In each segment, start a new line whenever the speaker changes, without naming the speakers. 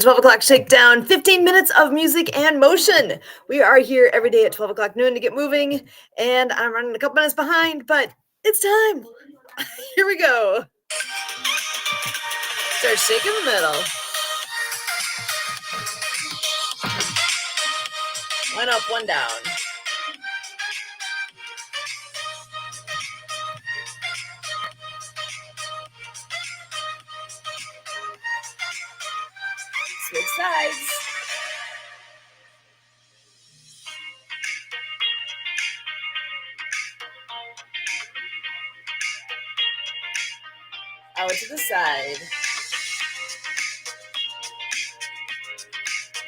12 o'clock shakedown, 15 minutes of music and motion. We are here every day at 12 o'clock noon to get moving, and I'm running a couple minutes behind, but it's time. Here we go. Start shaking the middle. One up, one down. Switch sides. Out to the side.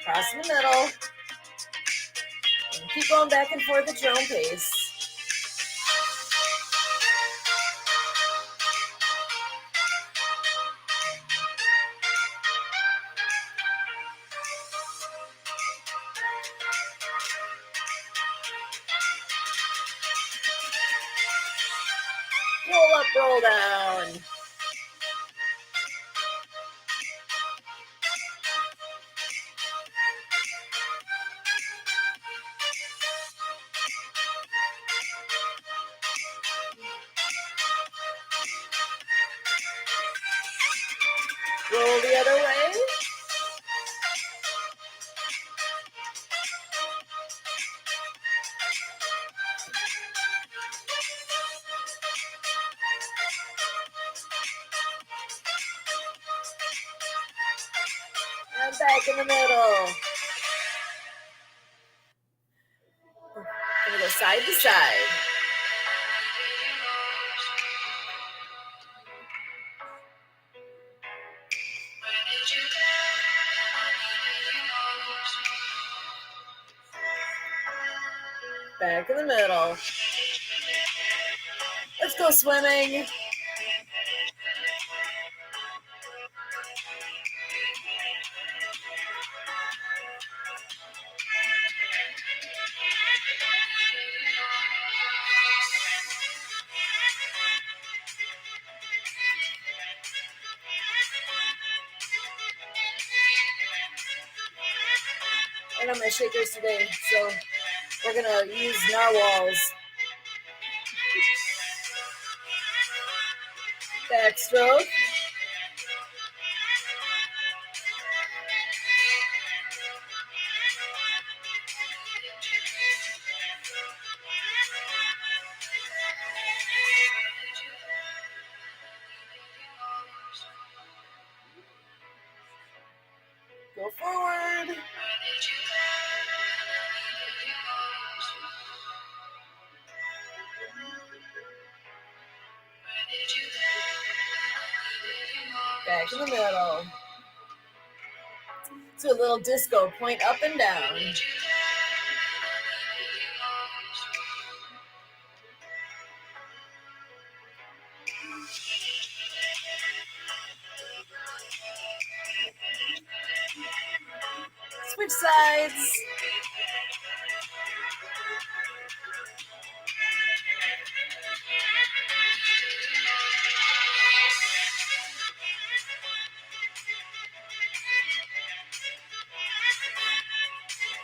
Cross in the middle. And keep going back and forth at your own pace. Roll up, roll down. Roll the other way. And back in the middle. Gonna go side to side. Back in the middle. Let's go swimming. I got my shakers today, so we're gonna use narwhals. Backstroke. Go forward. Back in the middle. Do a little disco, point up and down. Switch sides.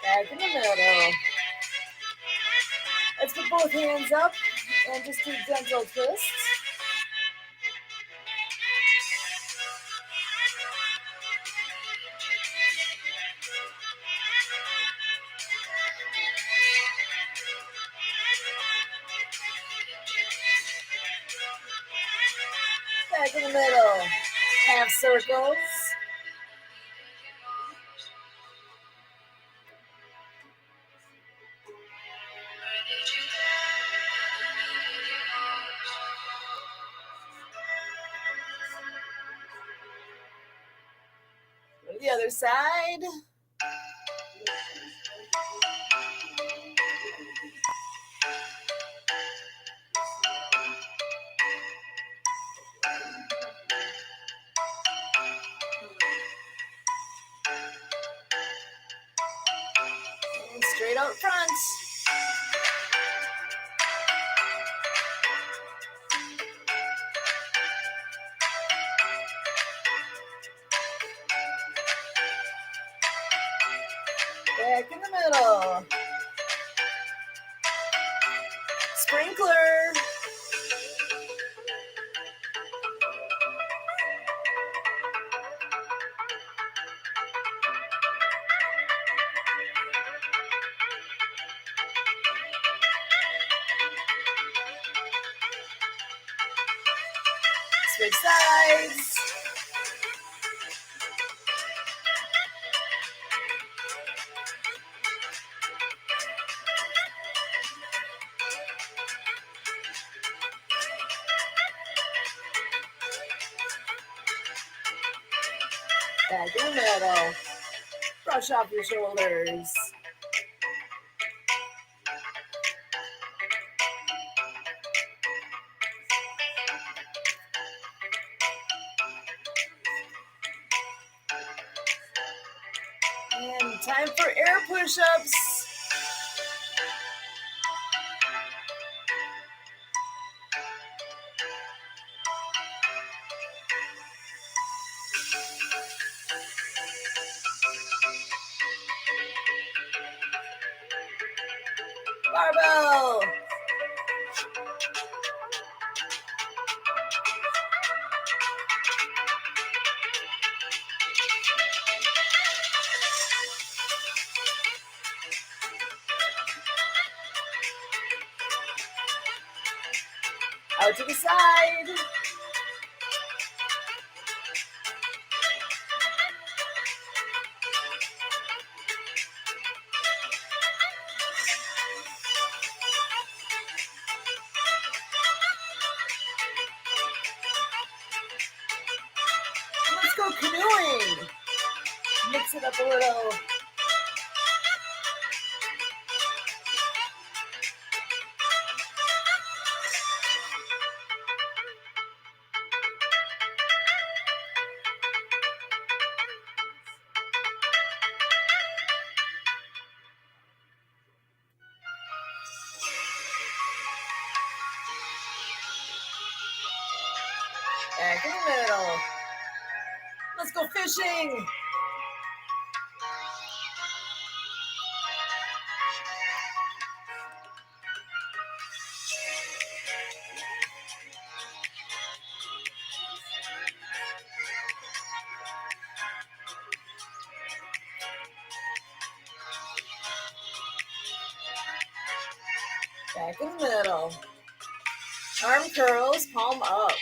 Back in the middle. Let's put both hands up and just do gentle twists. Back in the middle. Half circles. Go to the other side. And straight out front. Back in the middle. Sprinkler. Switch sides. Back in the middle. Brush off your shoulders. And time for air push-ups. Barbell. Out to the side. Let's go canoeing. Mix it up a little. Back in the middle. Let's go fishing. Back in the middle. Arm curls, palm up.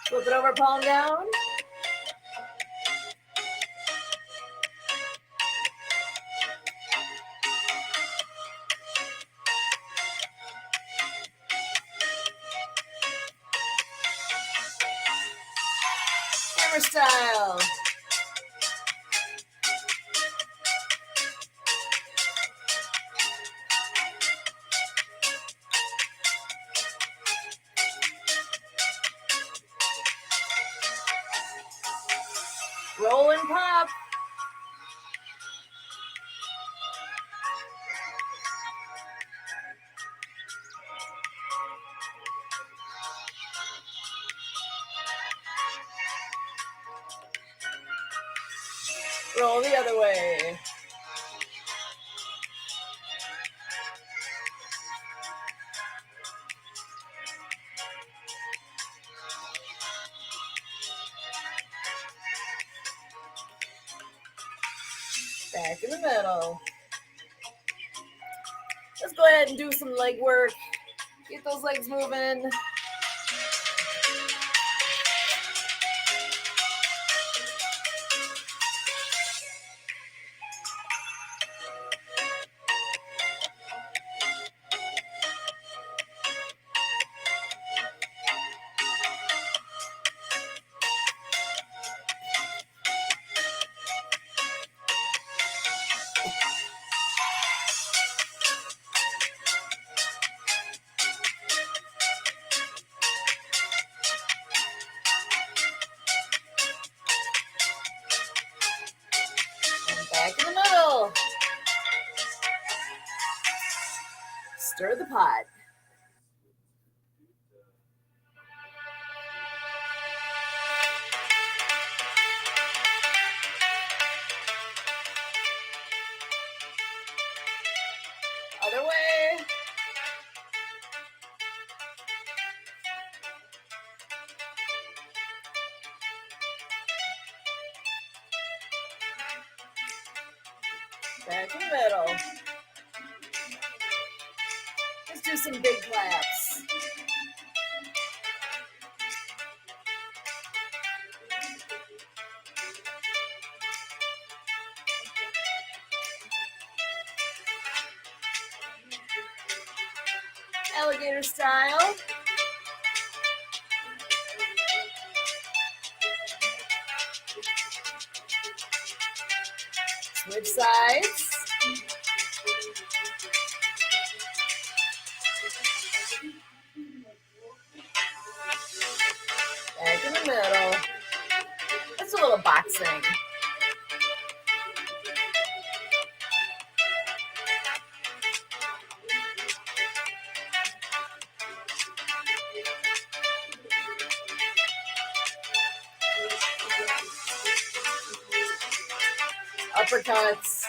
Flip it over, palm down. Hammer style. Roll and pop. Roll the other way. Back in the middle. Let's go ahead and do some leg work. Get those legs moving. Stir the pot. Other way. Back in the middle. Let's do some big claps. Alligator style. Switch sides. Back in the middle. Let's do a little boxing. Uppercuts.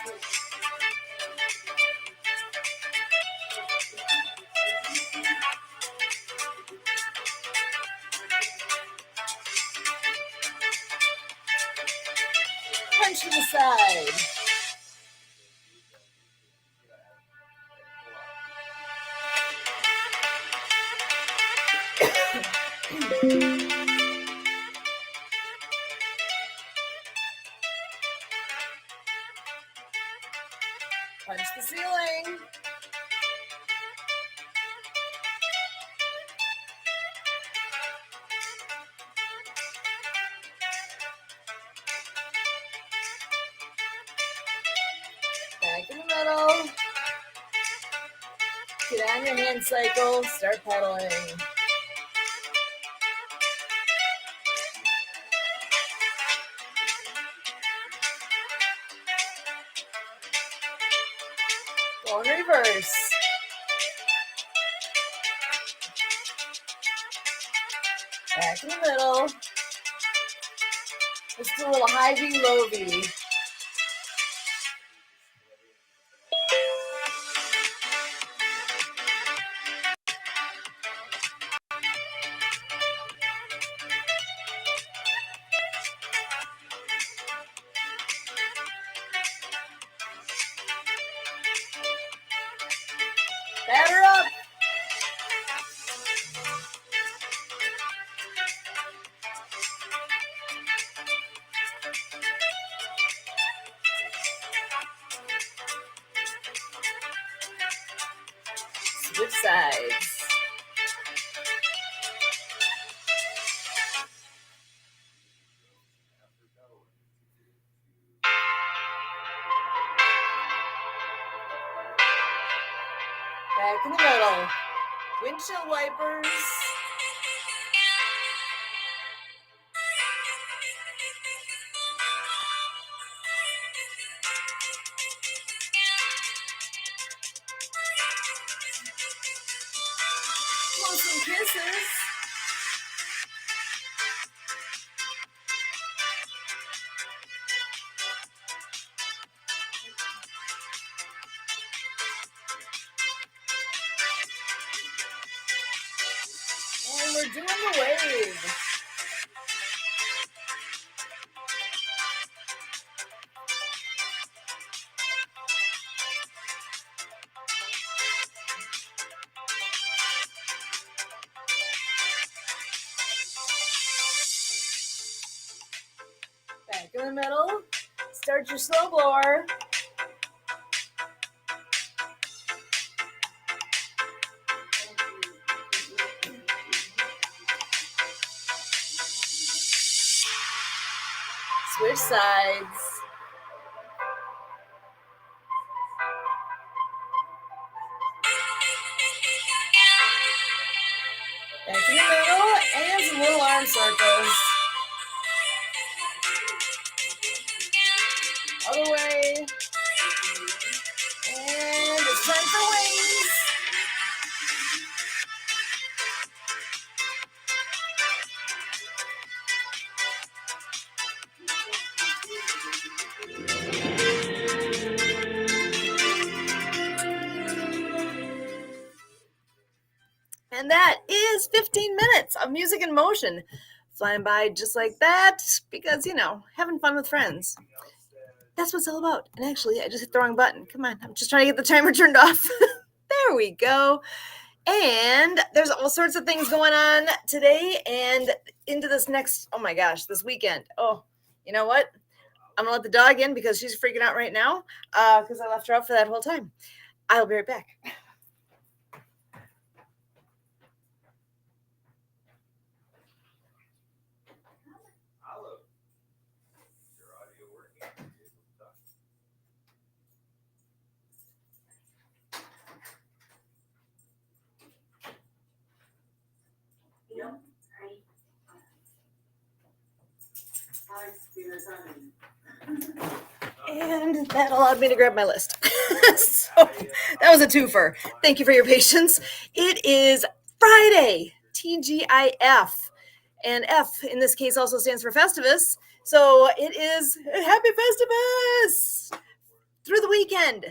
Punch to the side. Punch the ceiling. Back in the middle. Get on your hand cycle. Start pedaling. Go in reverse. Back in the middle. Let's do a little high V, low V. Batter up. Switch sides. Back in the middle. Windshield wipers. Blow some kisses. And we're doing the wave. Back in the middle. Start your slow blower. Switch sides. Back in the middle and some little arm circles. Other way. And it's time for wings. And that is 15 minutes of music in motion. Flying by just like that because, having fun with friends. That's what it's all about. And actually, I just hit the wrong button. Come on, I'm just trying to get the timer turned off. There we go. And there's all sorts of things going on today and into this this weekend. Oh, you know what? I'm going to let the dog in because she's freaking out right now because I left her out for that whole time. I'll be right back. And that allowed me to grab my list. So that was a twofer. Thank you for your patience. It is Friday, TGIF. And F in this case also stands for Festivus. So it is Happy Festivus through the weekend.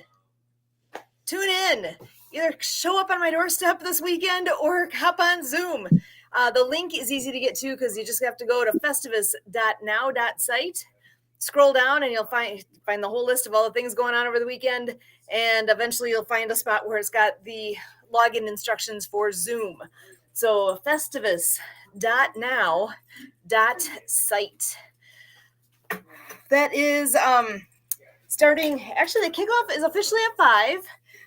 Tune in. Either show up on my doorstep this weekend or hop on Zoom. The link is easy to get to because you just have to go to festivus.now.site. Scroll down and you'll find the whole list of all the things going on over the weekend. And eventually you'll find a spot where it's got the login instructions for Zoom. So festivus.now.site. That is starting. Actually, the kickoff is officially at 5.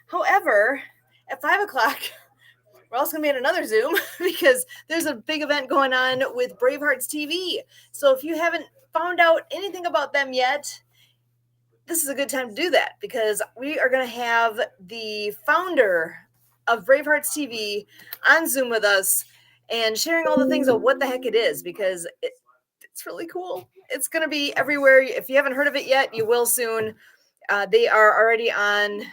However, at 5 o'clock, we're also going to be at another Zoom because there's a big event going on with Bravehearts TV. So if you haven't found out anything about them yet, this is a good time to do that because we are going to have the founder of Bravehearts TV on Zoom with us and sharing all the things of what the heck it is because it's really cool. It's going to be everywhere. If you haven't heard of it yet, you will soon. They are already on,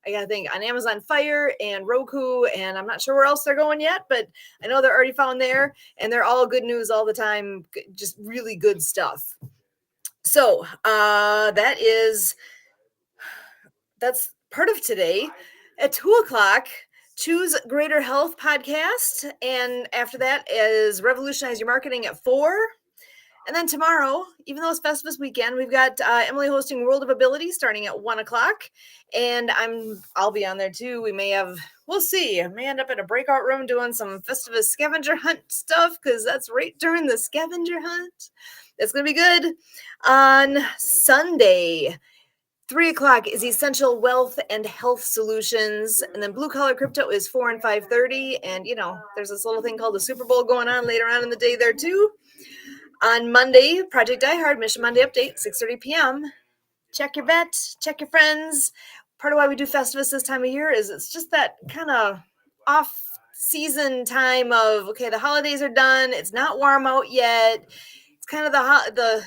I gotta think, on Amazon Fire and Roku, and I'm not sure where else they're going yet, but I know they're already found there, and they're all good news all the time, just really good stuff. So that's part of today. At 2 o'clock, Choose Greater Health podcast, and after that is Revolutionize Your Marketing at 4. And then tomorrow, even though it's Festivus weekend, we've got Emily hosting World of Ability starting at 1 o'clock. And I'll be on there too. We'll see. I may end up in a breakout room doing some Festivus scavenger hunt stuff because that's right during the scavenger hunt. It's going to be good. On Sunday, 3 o'clock is Essential Wealth and Health Solutions. And then Blue Collar Crypto is 4 and 5:30. And, there's this little thing called the Super Bowl going on later on in the day there too. On Monday, Project Die Hard, Mission Monday Update, 6:30 p.m. Check your bet, check your friends. Part of why we do Festivus this time of year is it's just that kind of off-season time of, okay, the holidays are done. It's not warm out yet. It's kind of the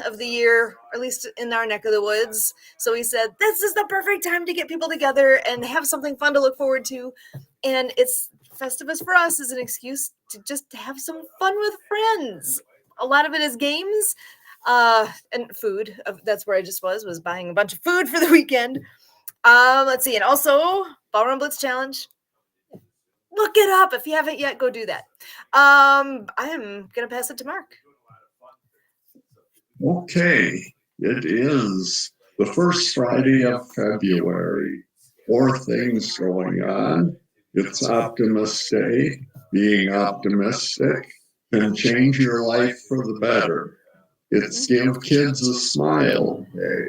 of the year, or at least in our neck of the woods. So we said, this is the perfect time to get people together and have something fun to look forward to. And it's Festivus for us is an excuse to just have some fun with friends. A lot of it is games and food. That's where I just was buying a bunch of food for the weekend. Let's see. And also Ballroom Blitz Challenge. Look it up. If you haven't yet, go do that. I am going to pass it to Mark.
Okay. It is the first Friday of February. 4 things going on. It's Optimist Day. Being optimistic can change your life for the better. It's Give Kids a Smile Day.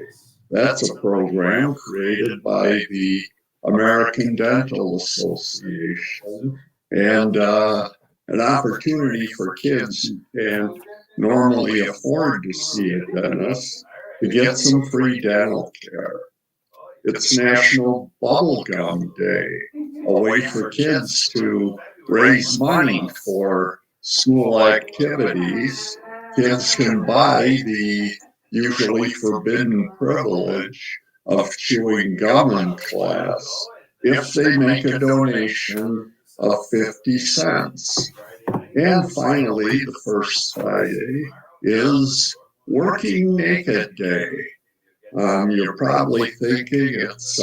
That's a program created by the American Dental Association and an opportunity for kids who can't normally afford to see a dentist to get some free dental care. It's National Bubblegum Day, a way for kids to raise money for school activities. Kids can buy the usually forbidden privilege of chewing gum in class if they make a donation of 50 cents. And finally, the first Friday is Working Naked Day. You're probably thinking it's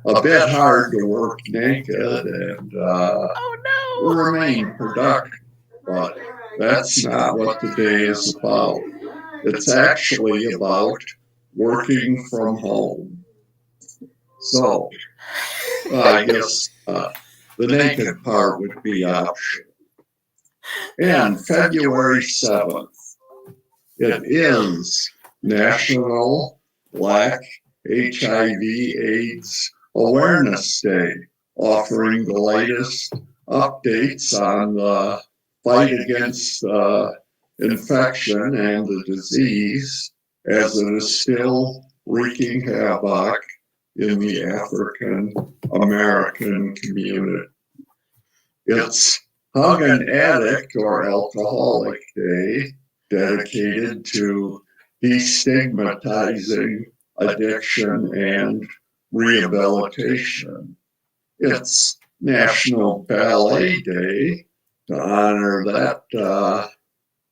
a bit hard to work naked and remain productive. But that's not what the day is about. It's actually about working from home. So I guess the naked part would be optional. And February 7th, it is National Black HIV/AIDS Awareness Day, offering the latest updates on the fight against infection and the disease, as it is still wreaking havoc in the African American community. It's Hug an Addict or Alcoholic Day, dedicated to destigmatizing addiction and rehabilitation. It's National Ballet Day to honor that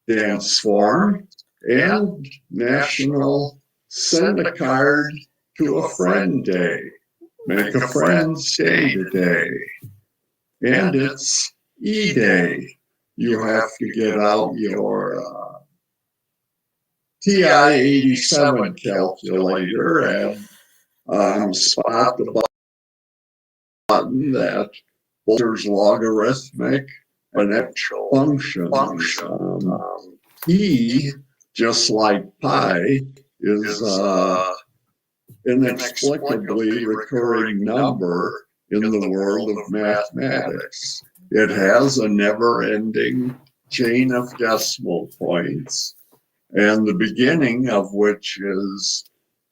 dance form, and National Send a Card to a Friend Day. Make a friend's day today. And it's E-Day. You have to get out your TI-87 calculator and spot the button that alters logarithmic exponential functions. E, just like pi, is an inexplicably recurring number in the world of mathematics. It has a never-ending chain of decimal points, and the beginning of which is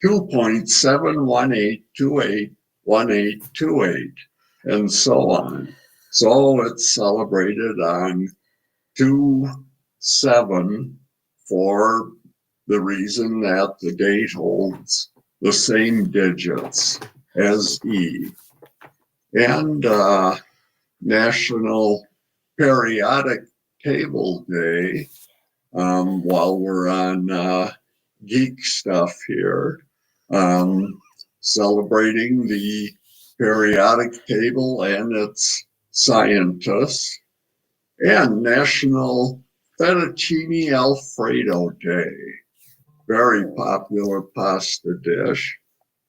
2.718281828, and so on. So it's celebrated on 2/7 for the reason that the date holds the same digits as E. And National Periodic Table Day, while we're on geek stuff here, celebrating the periodic table and its scientists, and National Fettuccine Alfredo Day, very popular pasta dish.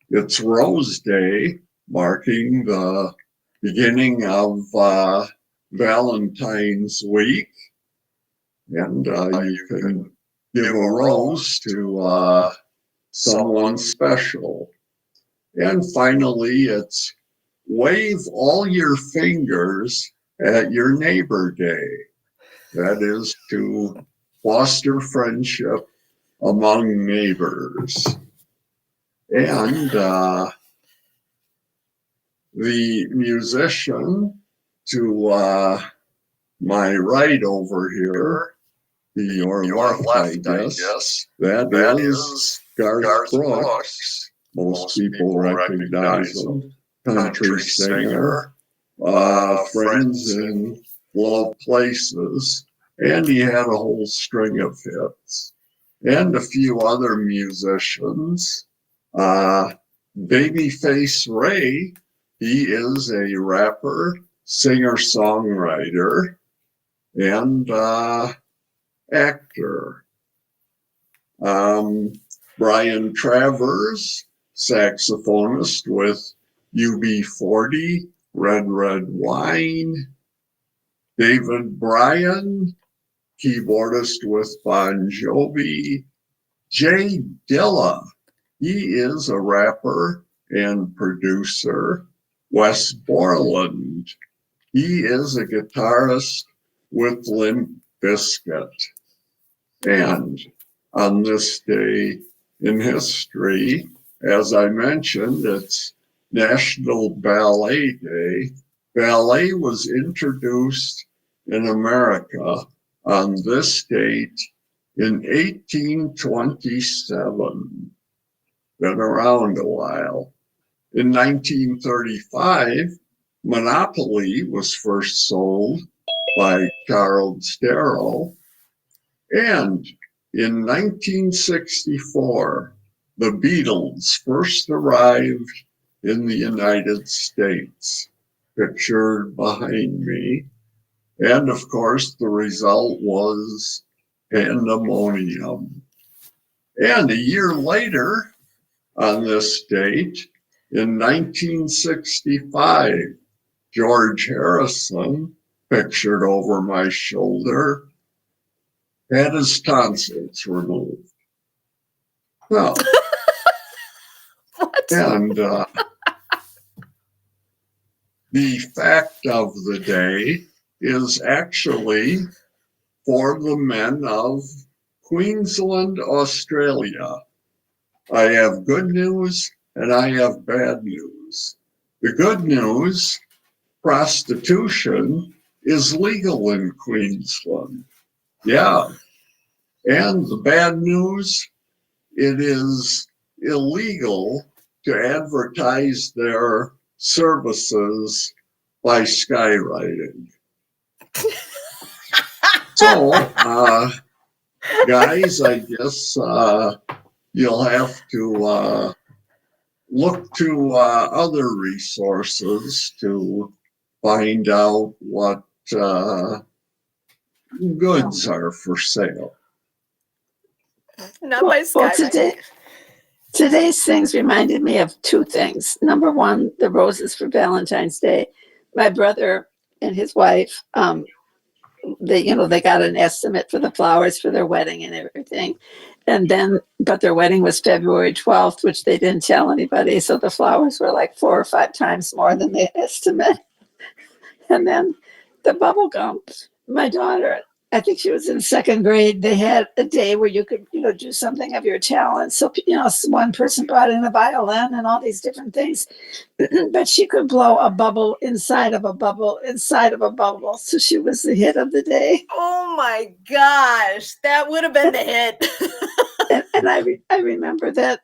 It's Rose Day, marking the beginning of Valentine's Week, and you can give a rose to someone special. And finally, it's Wave All Your Fingers at Your Neighbor Day. That is to foster friendship among neighbors. And the musician to my right over here, your left, I guess, that is Garth Brooks. Most people recognize him. Country singer, Friends in Low Places, and he had a whole string of hits. And a few other musicians. Babyface Ray, he is a rapper, singer-songwriter, and actor. Brian Travers, saxophonist with UB40, Red Red Wine. David Bryan, keyboardist with Bon Jovi. Jay Dilla, he is a rapper and producer. Wes Borland, he is a guitarist with Limp Bizkit. And on this day in history, as I mentioned, it's National Ballet Day. Ballet was introduced in America on this date in 1827. Been around a while. In 1935, Monopoly was first sold by Charles Darrow. And in 1964, the Beatles first arrived in the United States, pictured behind me. And of course, the result was pandemonium. And a year later, on this date, in 1965, George Harrison, pictured over my shoulder, had his tonsils removed. Well,
What?
and the fact of the day is actually for the men of Queensland, Australia. I have good news and I have bad news. The good news, prostitution is legal in Queensland. Yeah. And the bad news, it is illegal to advertise their services by skywriting. So, guys, I guess you'll have to look to other resources to find out what goods are for sale.
Not by
Well,
skywriting.
today's things reminded me of two things. Number one, the roses for Valentine's Day. My brother and his wife, they got an estimate for the flowers for their wedding and everything. But their wedding was February 12th, which they didn't tell anybody. So the flowers were like 4 or 5 times more than the estimate. And then the bubble gum, my daughter, I think she was in 2nd grade. They had a day where you could, do something of your talent. So, one person brought in a violin and all these different things, but she could blow a bubble inside of a bubble inside of a bubble. So she was the hit of the day.
Oh my gosh, that would have been the hit.
And I remember that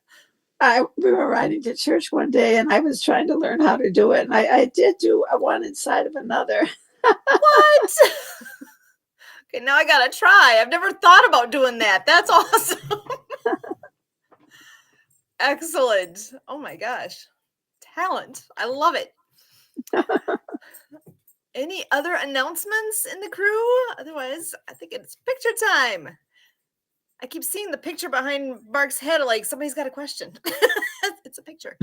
we were riding to church one day and I was trying to learn how to do it. And I did do one inside of another.
What? Okay, now I gotta try. I've never thought about doing that. That's awesome. Excellent. Oh my gosh. Talent. I love it. Any other announcements in the crew? Otherwise, I think it's picture time. I keep seeing the picture behind Mark's head, like somebody's got a question. It's a picture.